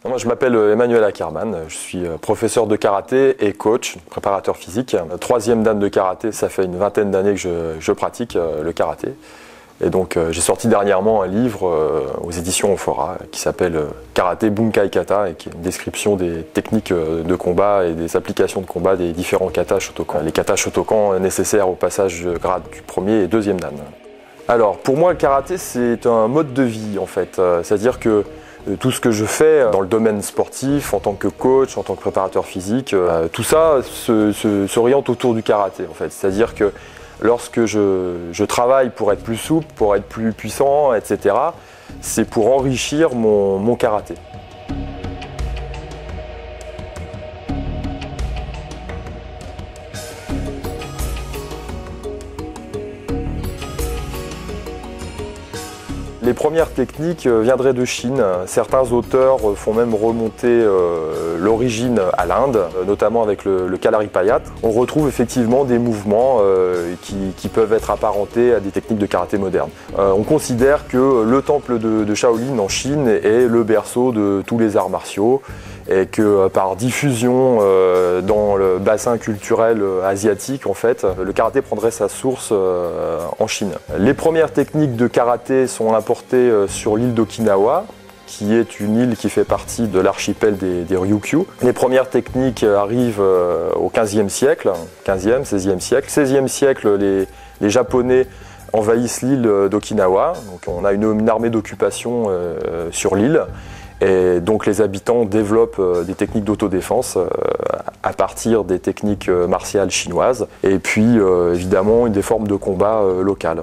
Moi, je m'appelle Emmanuel Ackerman, je suis professeur de karaté et coach, préparateur physique. Troisième dan de karaté, ça fait une vingtaine d'années que je pratique le karaté. Et donc j'ai sorti dernièrement un livre aux éditions Amphora qui s'appelle Karaté Bunkai Kata et qui est une description des techniques de combat et des applications de combat des différents katas Shotokan. Les katas Shotokan nécessaires au passage de grade du premier et deuxième dan. Alors pour moi le karaté c'est un mode de vie en fait, c'est-à-dire que tout ce que je fais dans le domaine sportif, en tant que coach, en tant que préparateur physique, tout ça s'oriente autour du karaté en fait. C'est-à-dire que lorsque je travaille pour être plus souple, pour être plus puissant, etc., c'est pour enrichir mon karaté. Les premières techniques viendraient de Chine. Certains auteurs font même remonter l'origine à l'Inde, notamment avec le Kalaripayat. On retrouve effectivement des mouvements qui peuvent être apparentés à des techniques de karaté moderne. On considère que le temple de Shaolin en Chine est le berceau de tous les arts martiaux et que par diffusion dans le bassin culturel asiatique, en fait, le karaté prendrait sa source en Chine. Les premières techniques de karaté sont importées sur l'île d'Okinawa, qui est une île qui fait partie de l'archipel des Ryukyu. Les premières techniques arrivent au XVe siècle, 15e, 16e siècle. 16e siècle, les Japonais envahissent l'île d'Okinawa, donc on a une armée d'occupation sur l'île. Et donc les habitants développent des techniques d'autodéfense à partir des techniques martiales chinoises et puis évidemment des formes de combat locales.